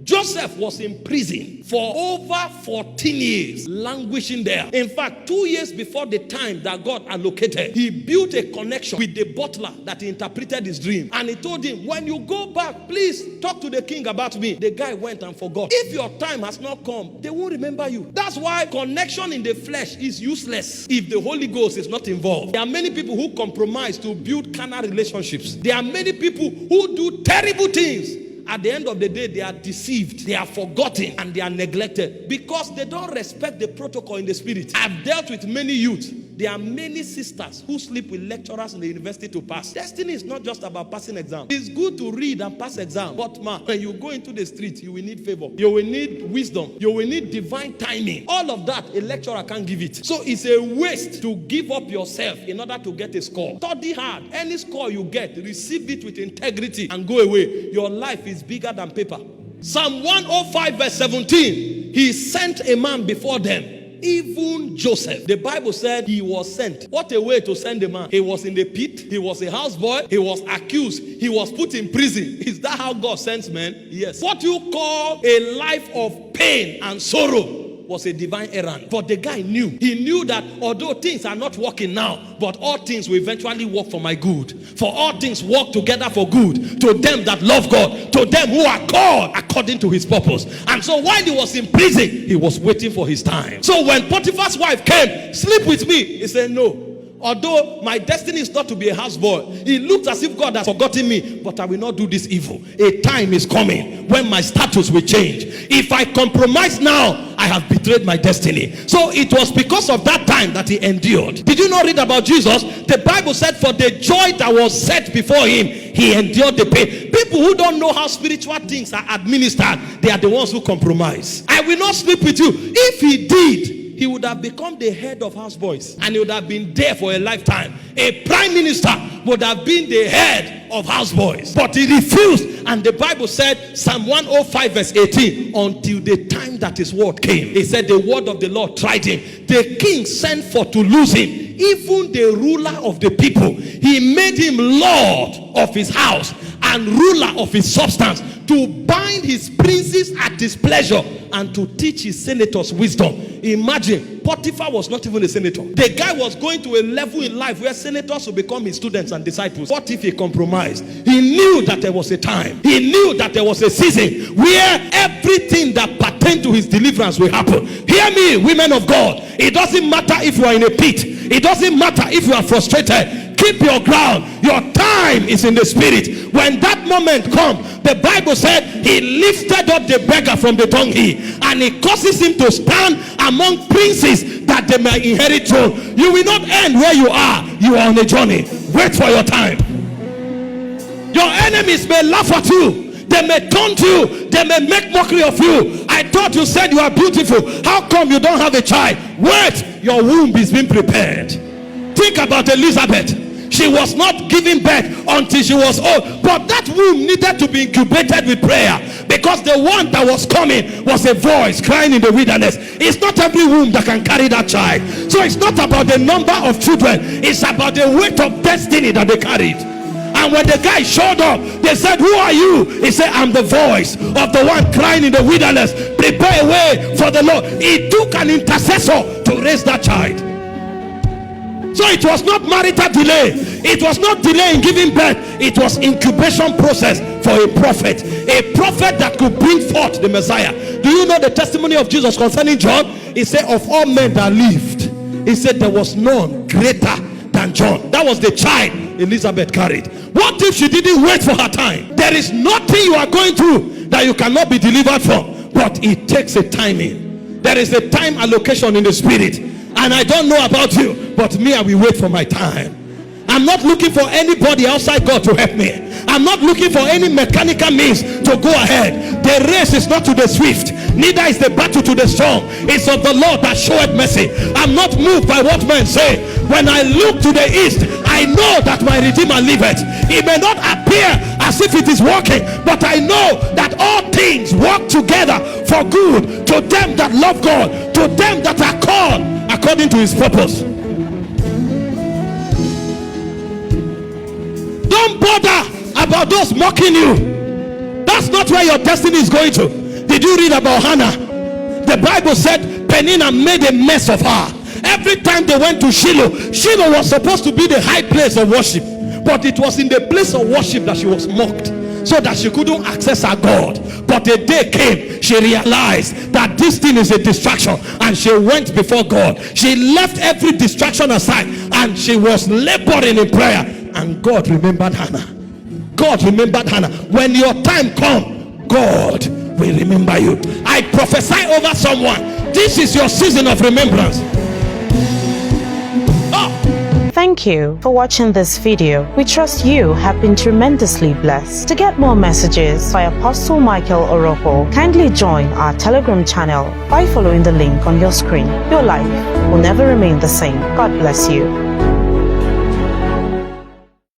Joseph was in prison for over 14 years, languishing there. In fact, 2 years before the time that God allocated, he built a connection with the butler that interpreted his dream. And he told him, when you go back, please talk to the king about me. The guy went and forgot. If your time has not come, they won't remember you. That's why connection in the flesh is useless if the Holy Ghost is not involved. There are many people who compromise to build carnal relationships. There are many people who do terrible things. At the end of the day, they are deceived, they are forgotten, and they are neglected because they don't respect the protocol in the spirit. I've dealt with many youth. There are many sisters who sleep with lecturers in the university to pass. Destiny is not just about passing exams. It's good to read and pass exams, but man, when you go into the street, you will need favor. You will need wisdom. You will need divine timing. All of that, a lecturer can't give it. So it's a waste to give up yourself in order to get a score. Study hard. Any score you get, receive it with integrity and go away. Your life is bigger than paper. Psalm 105 verse 17, he sent a man before them. Even Joseph, the Bible said he was sent. What a way to send a man. He was in the pit. He was a houseboy. He was accused. He was put in prison. Is that how God sends men? Yes. What you call a life of pain and sorrow was a divine errand. But the guy knew. He knew that although things are not working now, but all things will eventually work for my good. For all things work together for good to them that love God, to them who are called according to his purpose. And so while he was in prison, he was waiting for his time. So when Potiphar's wife came, sleep with me, he said, no. Although my destiny is not to be a houseboy, it looks as if God has forgotten me, but I will not do this evil. A time is coming when my status will change. If I compromise now, I have betrayed my destiny. So it was because of that time that he endured. Did you not read about Jesus? The Bible said for the joy that was set before him, he endured the pain. People who don't know how spiritual things are administered, they are the ones who compromise. I will not sleep with you. If he did, he would have become the head of houseboys and he would have been there for a lifetime. A prime minister would have been the head of houseboys. But he refused, and the Bible said, Psalm 105 verse 18, until the time that his word came. He said the word of the Lord tried him. The king sent for to lose him. Even the ruler of the people, he made him lord of his house and ruler of his substance, to bind his princes at his pleasure and to teach his senators wisdom. Imagine, Potiphar was not even a senator. The guy was going to a level in life where senators will become his students and disciples. What if he compromised? He knew that there was a time. He knew that there was a season where everything that pertained to his deliverance will happen. Hear me, women of God. It doesn't matter if you are in a pit. It doesn't matter if you are frustrated. Keep your ground. Your time is in the spirit. When that moment comes, the Bible said he lifted up the beggar from the dunghill, and he causes him to stand among princes that they may inherit throne. You will not end where you are. You are on a journey. Wait for your time. Your enemies may laugh at you. They may taunt you. They may make mockery of you. I thought you said you are beautiful. How come you don't have a child? Wait, your womb is being prepared. Think about Elizabeth. She was not giving birth until she was old. But that womb needed to be incubated with prayer, because the one that was coming was a voice crying in the wilderness. It's not every womb that can carry that child. So it's not about the number of children. It's about the weight of destiny that they carried. And when the guy showed up, they said, who are you? He said, I'm the voice of the one crying in the wilderness. Prepare a way for the Lord. It took an intercessor to raise that child. So it was not marital delay. It was not delay in giving birth. It was incubation process for a prophet. A prophet that could bring forth the Messiah. Do you know the testimony of Jesus concerning John? He said, of all men that lived, he said there was none greater than John. That was the child Elizabeth carried. What if she didn't wait for her time? There is nothing you are going through that you cannot be delivered from. But it takes a timing. There is a time allocation in the spirit. And I don't know about you, but me, I will wait for my time. I'm not looking for anybody outside God to help me. I'm not looking for any mechanical means to go ahead. The race is not to the swift, neither is the battle to the strong. It's of the Lord that showeth mercy. I'm not moved by what men say. When I look to the east, I know that my Redeemer liveth. It may not appear as if it is working, but I know that all things work together for good to them that love God, to them that are called according to his purpose. Don't bother about those mocking you. That's not where your destiny is going to. you read about Hannah? The Bible said Peninnah made a mess of her. Every time they went to Shiloh, Shiloh was supposed to be the high place of worship, but it was in the place of worship that she was mocked, so that she couldn't access her God. But a day came, she realized that this thing is a distraction, and she went before God. She left every distraction aside, and she was laboring in prayer, and God remembered Hannah. God remembered Hannah. When your time comes, God will remember you. I prophesy over someone, this is your season of remembrance. Thank you for watching this video. We trust you have been tremendously blessed. To get more messages by Apostle Michael Orokpo, kindly join our Telegram channel by following the link on your screen. Your life will never remain the same. God bless you.